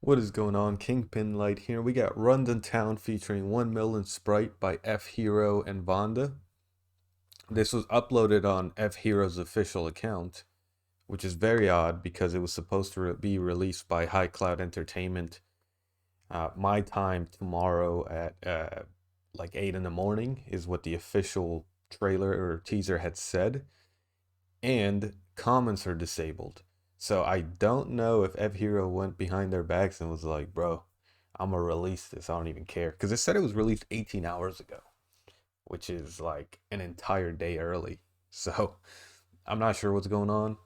What is going on? Kingpin Light here. We got Run Town featuring 1 Mil and Sprite by F.HERO and VANDA. This was uploaded on F.HERO's official account, which is very odd because it was supposed to be released by High Cloud Entertainment my time tomorrow at like 8 in the morning is what the official trailer or teaser had said, and comments are disabled. So I don't know if F.HERO went behind their backs and was like, bro, I'm gonna release this. I don't even care. Because it said it was released 18 hours ago, which is like an entire day early. So I'm not sure what's going on.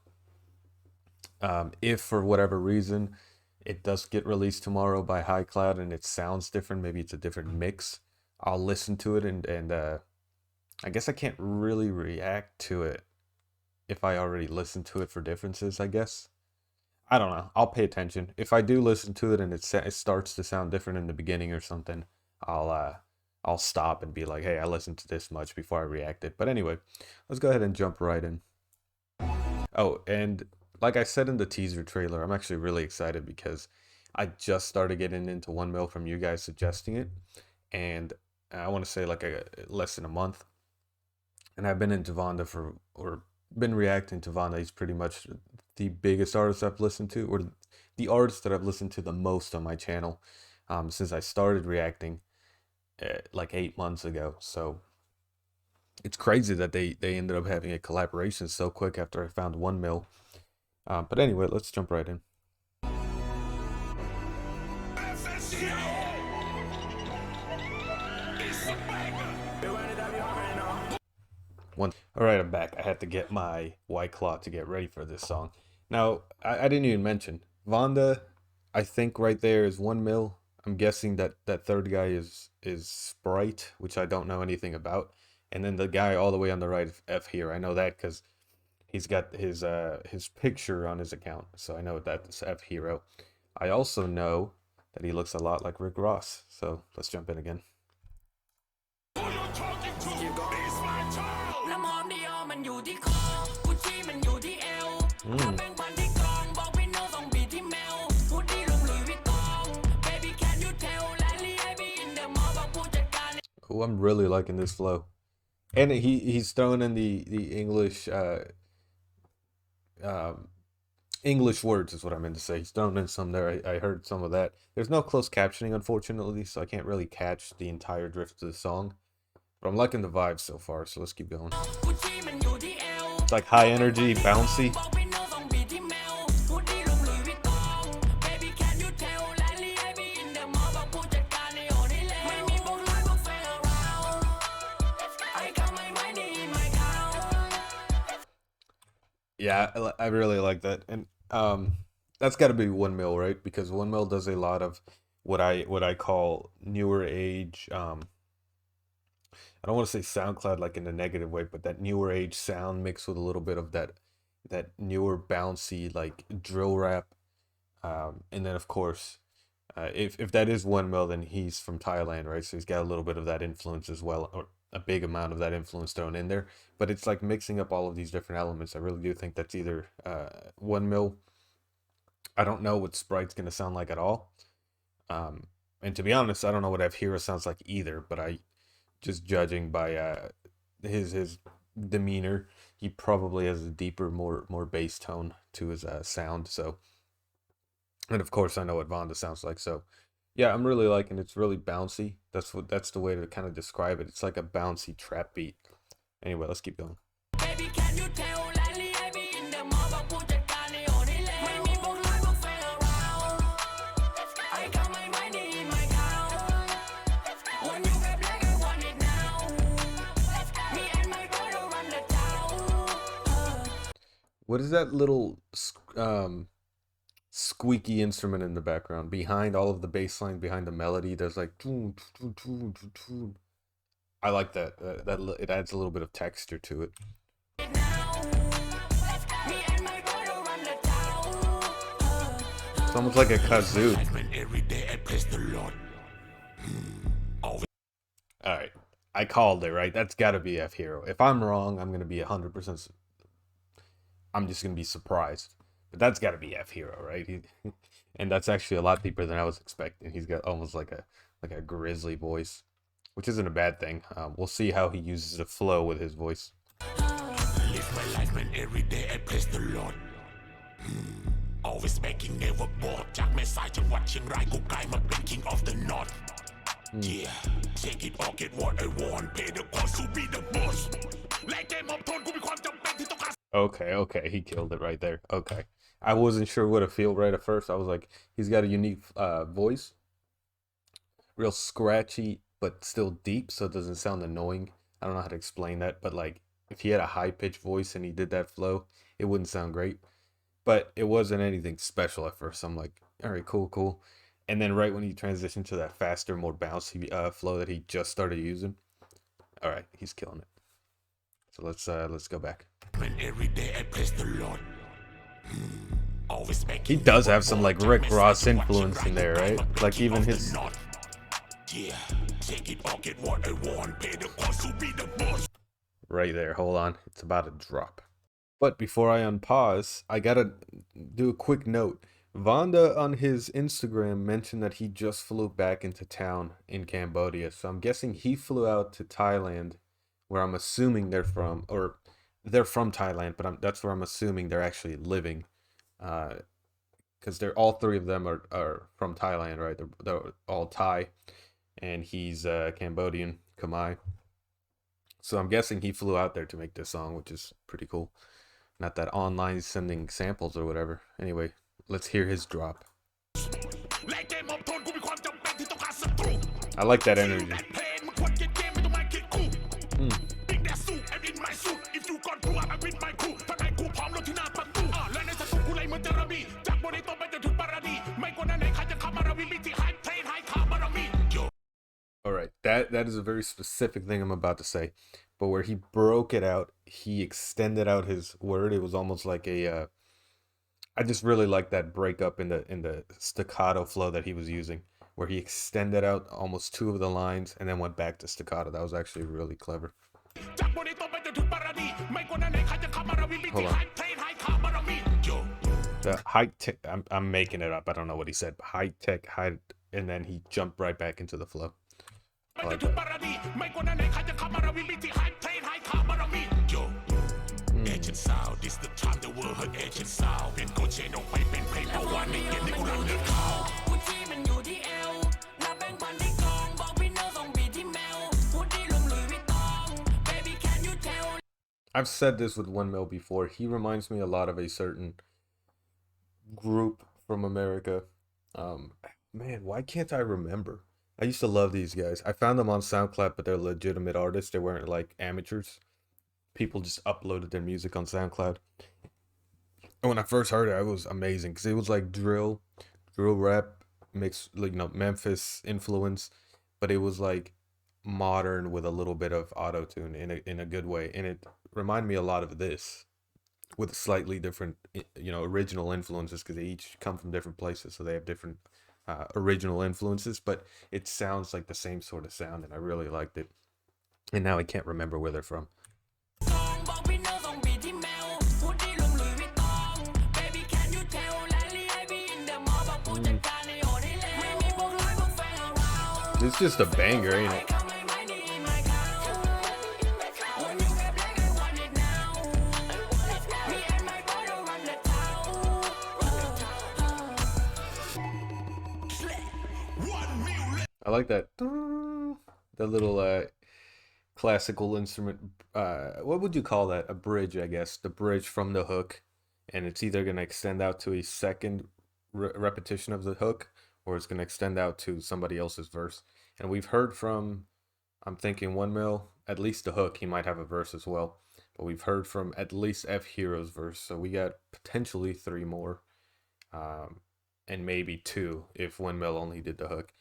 If for whatever reason it does get released tomorrow by High Cloud and it sounds different, maybe it's a different mix, I'll listen to it and I guess I can't really react to it if I already listened to it for differences, I guess. I don't know. I'll pay attention. If I do listen to it and it starts to sound different in the beginning or something, I'll uh I'll stop and be like, "Hey, I listened to this much before I reacted." But anyway, let's go ahead and jump right in. Oh, and like I said in the teaser trailer, I'm actually really excited because I just started getting into 1 Mil from you guys suggesting it, and I want to say like less than a month, and I've been into Vonda for or been reacting to Vonda. He's pretty much the biggest artist I've listened to, or the artist that I've listened to the most on my channel since I started reacting like 8 months ago. So it's crazy that they ended up having a collaboration so quick after I found 1 Mil. But anyway, let's jump right in. All right, I'm back. I had to get my White Claw to get ready for this song. Now, I didn't even mention Vonda. I think right there is 1 Mil. I'm guessing that that third guy is Sprite, which I don't know anything about. And then the guy all the way on the right, F here. I know that because he's got his picture on his account, so I know that's F.HERO. I also know that he looks a lot like Rick Ross. So let's jump in again. Mm. Oh, I'm really liking this flow. And he's throwing in the English um, English words is what I meant to say. He's thrown in some there. I heard some of that. There's no closed captioning, unfortunately, so I can't really catch the entire drift of the song. But I'm liking the vibe so far, so let's keep going. It's like high energy, bouncy. Yeah, I really like that, and that's got to be 1 Mil, right? Because 1 Mil does a lot of what I call newer age. I don't want to say SoundCloud like in a negative way, but that newer age sound mixed with a little bit of that newer bouncy like drill rap, and then of course, if that is 1 Mil, then he's from Thailand, right? So he's got a little bit of that influence as well, or a big amount of that influence thrown in there. But it's like mixing up all of these different elements. I really do think that's either 1 Mil. I don't know what Sprite's gonna sound like at all. And to be honest, I don't know what F.HERO sounds like either. But I just judging by his demeanor, he probably has a deeper, more bass tone to his sound. So, and of course, I know what Vonda sounds like. So, yeah, I'm really liking it. It's really bouncy. That's the way to kind of describe it. It's like a bouncy trap beat. Anyway, let's keep going. What is that little squeaky instrument in the background behind all of the bass line, behind the melody? There's like toon, toon, toon, toon, toon. I like that. It adds a little bit of texture to it. It's almost like a kazoo. All right, I called it, right? That's got to be F.HERO. If I'm wrong, I'm gonna be 100%. I'm just gonna be surprised. But that's got to be F.HERO, right? and that's actually a lot deeper than I was expecting. He's got almost like a grizzly voice, which isn't a bad thing. We'll see how he uses the flow with his voice. Live my life when every day I praise the Lord. Always making, never bored. จากแม่สายจังหวัดเชียงรายกูกลายมาเป็น king of the north. Yeah, take it or get what I want. Pay the cost to be the boss. และเกมออฟโทนกูมีความจำเป็นที่ต้องการ Okay, he killed it right there. Okay, I wasn't sure what to feel right at first. I was like, he's got a unique voice, real scratchy but still deep, so it doesn't sound annoying. I don't know how to explain that, but like if he had a high-pitched voice and he did that flow, it wouldn't sound great. But it wasn't anything special at first. I'm like, all right, cool. And then right when he transitioned to that faster, more bouncy flow that he just started using, all right, he's killing it. So let's go back. When every day I praise the Lord. Always making, He does have some like Rick Ross influence in there, right? Like even his. Yeah, take it or get what I want. Pay the cost to be the boss. Right there. Hold on. It's about to drop. But before I unpause, I gotta do a quick note. VANNDA on his Instagram mentioned that he just flew back into town in Cambodia. So I'm guessing he flew out to Thailand, where I'm assuming they're from, or they're from Thailand, but that's where I'm assuming they're actually living. Because they're all three of them are from Thailand, right? They're all Thai. And he's Cambodian, Khmer. So I'm guessing he flew out there to make this song, which is pretty cool. Not that online sending samples or whatever. Anyway, let's hear his drop. I like that energy. Alright, that is a very specific thing I'm about to say. But where he broke it out, he extended out his word. It was almost like a I just really like that breakup in the staccato flow that he was using, where he extended out almost two of the lines and then went back to staccato. That was actually really clever. Hold on. The high tech, I'm making it up. I don't know what he said. High tech, and then he jumped right back into the flow. I like that. I've said this with 1mil before. He reminds me a lot of a certain group from America. Man, why can't I remember? I used to love these guys. I found them on SoundCloud, but they're legitimate artists. They weren't like amateurs. People just uploaded their music on SoundCloud. And when I first heard it, it was amazing because it was like drill rap mixed, like, Memphis influence, but it was like modern with a little bit of auto-tune in a good way, and it reminded me a lot of this with slightly different, original influences, because they each come from different places, so they have different original influences, but it sounds like the same sort of sound, and I really liked it. And now I can't remember where they're from. It's just a banger, ain't it? I like that. The little classical instrument. What would you call that? A bridge, I guess. The bridge from the hook. And it's either going to extend out to a second repetition of the hook, or it's going to extend out to somebody else's verse. And we've heard from, I'm thinking 1mil, at least the hook. He might have a verse as well. But we've heard from at least F.HERO's verse. So we got potentially 3 more. And maybe 2 if 1mil only did the hook.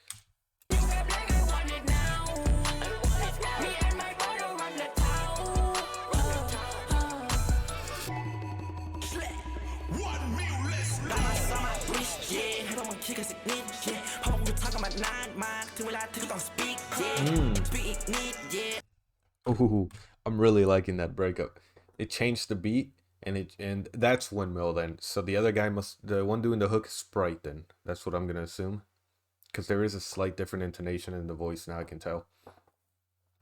Ooh, I'm really liking that breakup. It changed the beat, and that's Windmill then. So the other guy the one doing the hook is Sprite then. That's what I'm gonna assume, because there is a slight different intonation in the voice now. I can tell.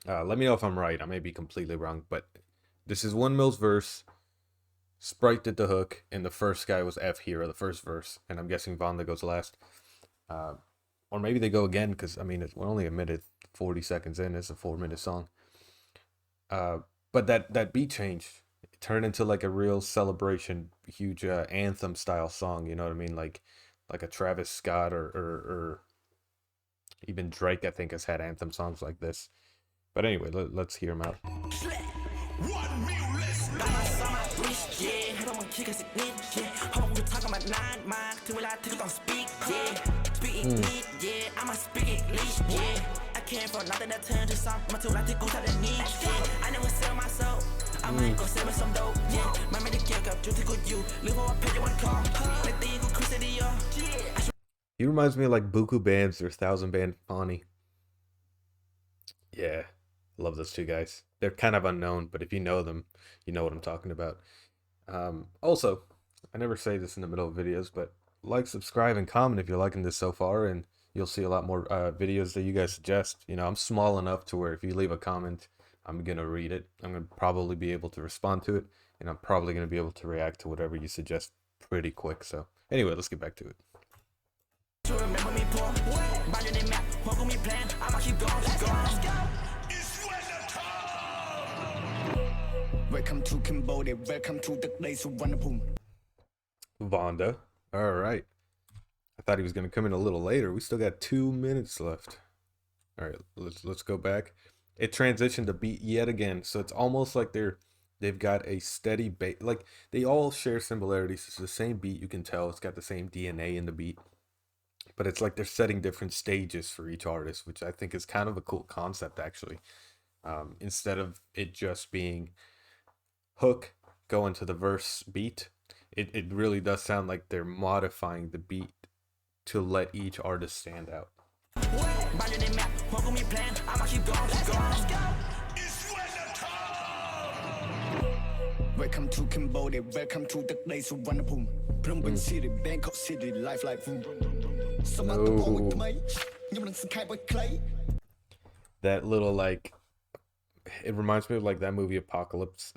Let me know if I'm right. I may be completely wrong, but this is Windmill's verse. Sprite did the hook, and the first guy was F.HERO, the first verse, and I'm guessing VANNDA goes last. Or maybe they go again, because I mean we're only a minute 40 seconds in. It's a 4-minute song. But that beat change, it turned into like a real celebration, huge anthem style song. You know what I mean? Like a Travis Scott or even Drake, I think, has had anthem songs like this. But anyway, let's hear him out. He reminds me of like Buku Bands or 1000 Band Fani. Yeah, love those two guys. They're kind of unknown, but if you know them, you know what I'm talking about. Also, I never say this in the middle of videos, but like, subscribe, and comment if you're liking this so far, and you'll see a lot more videos that you guys suggest. You know, I'm small enough to where if you leave a comment, I'm gonna read it. I'm gonna probably be able to respond to it, and I'm probably gonna be able to react to whatever you suggest pretty quick. So anyway, let's get back to it. Welcome to Cambodia. Welcome to the place of wonderful. VANNDA. All right. I thought he was going to come in a little later. We still got 2 minutes left. All right, let's go back. It transitioned to beat yet again, so it's almost like they've got a steady bass. Like, they all share similarities. It's the same beat. You can tell it's got the same DNA in the beat, but it's like they're setting different stages for each artist, which I think is kind of a cool concept, actually. Instead of it just being hook going to the verse beat, it really does sound like they're modifying the beat to let each artist stand out. Welcome to Cambodia. Welcome to the place of wonderful. Phnom City, Bangkok City, life like boom. That little, like, it reminds me of like that movie Apocalypse.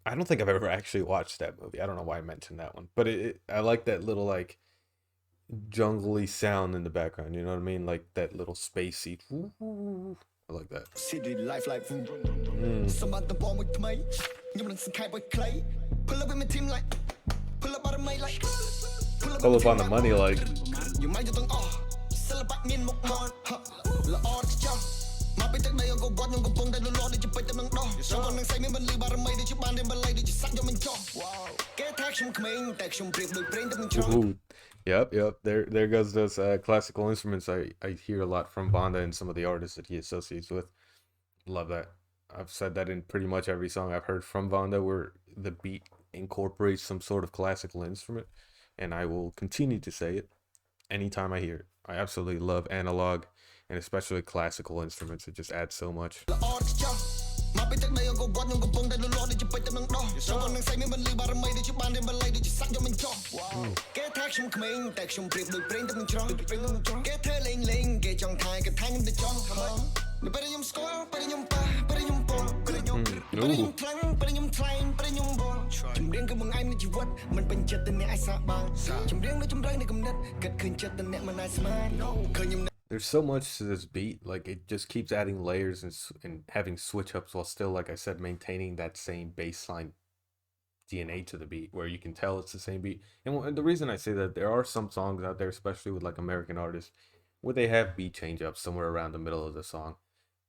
I don't think I've ever actually watched that movie. I don't know why I mentioned that one, but I like that little like jungly sound in the background. You know what I mean? Like that little spacey. I like that. City life like some at the bomb with me. You want some with clay. Pull up with my team like. Pull up out of my like. Pull up on the money like. You might just sell back me and more. La art job. My bit of go got you go bong that the Lord that you put them on door. Someone say me believe about a made that you band and belay that you suck them in jaw. Wow. Get action coming, action break the brain them in jaw. Yep. There goes those classical instruments I hear a lot from VANNDA and some of the artists that he associates with. Love that. I've said that in pretty much every song I've heard from VANNDA where the beat incorporates some sort of classical instrument, and I will continue to say it anytime I hear it. I absolutely love analog and especially classical instruments. It just adds so much. There's so much to this beat, like it just keeps adding layers and having switch ups while still, like I said, maintaining that same baseline DNA to the beat where you can tell it's the same beat. And the reason I say that, there are some songs out there, especially with like American artists, where they have beat change ups somewhere around the middle of the song,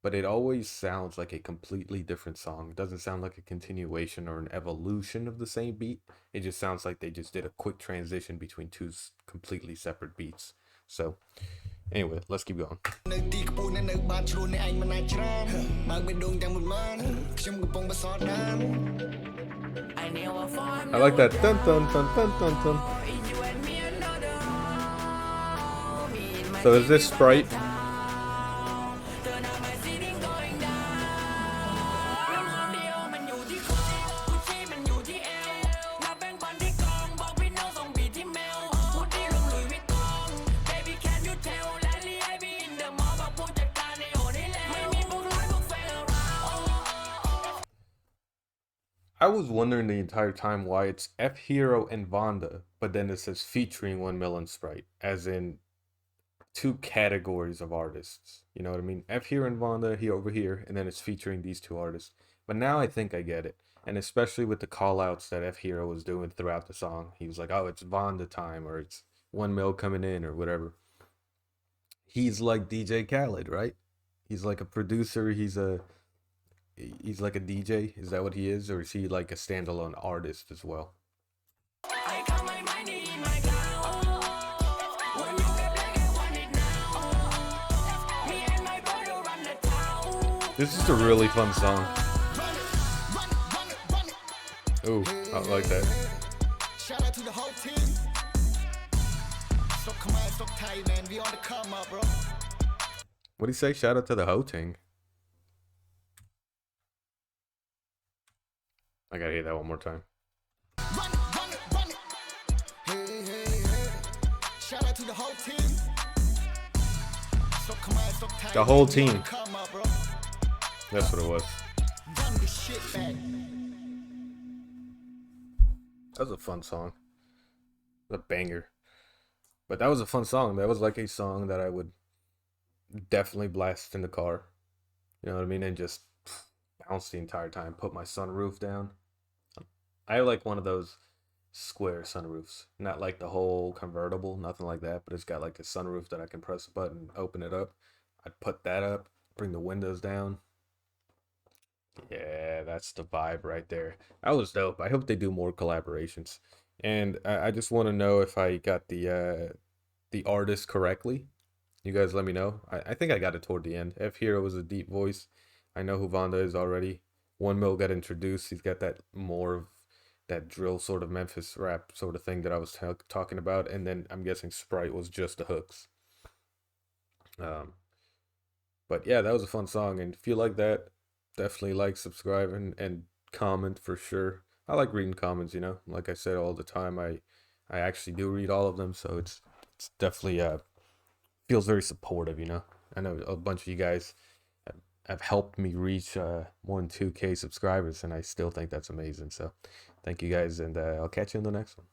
but it always sounds like a completely different song. It doesn't sound like a continuation or an evolution of the same beat. It just sounds like they just did a quick transition between two completely separate beats. So anyway, let's keep going. I like that dun dun dun dun dun dun. So is this Sprite? I was wondering the entire time why it's F.HERO and VANDA, but then it says featuring 1 Mil and Sprite, as in two categories of artists. You know what I mean? F.HERO and VANDA here over here, and then it's featuring these two artists. But now I think I get it. And especially with the call outs that F.HERO was doing throughout the song. He was like, oh, it's VANDA time, or it's 1 Mil coming in, or whatever. He's like DJ Khaled, right? He's like a producer, he's like a DJ. Is that what he is? Or is he like a standalone artist as well? This is a really fun song. Ooh, I like that. Shout out to the whole team. Stop command, stop tight, man. We on the come up, bro. What'd he say? Shout out to the Ho-Ting. I gotta hear that one more time. Run it, run it, run it. Hey, hey, hey. Shout out to the whole team. Stop command, stop tight. The whole We on team. the come up, bro. That's what it was. Run this shit back. That was a fun song. A banger. But that was a fun song. That was like a song that I would definitely blast in the car. You know what I mean? And just bounce the entire time. Put my sunroof down. I like one of those square sunroofs. Not like the whole convertible, nothing like that. But it's got like a sunroof that I can press a button, open it up. I'd put that up, bring the windows down. Yeah, that's the vibe right there. That was dope. I hope they do more collaborations. And I just want to know if I got the artist correctly. You guys let me know. I think I got it toward the end. F.HERO was a deep voice. I know who VANDA is already. 1 Mil got introduced. He's got that more of that drill sort of Memphis rap sort of thing that I was talking about. And then I'm guessing Sprite was just the hooks. But yeah, that was a fun song. And if you like that, definitely like, subscribe, and comment for sure. I like reading comments, you know. Like I said all the time, I actually do read all of them, so it's definitely feels very supportive, you know. I know a bunch of you guys have helped me reach more than 2K subscribers, and I still think that's amazing. So thank you guys, and I'll catch you in the next one.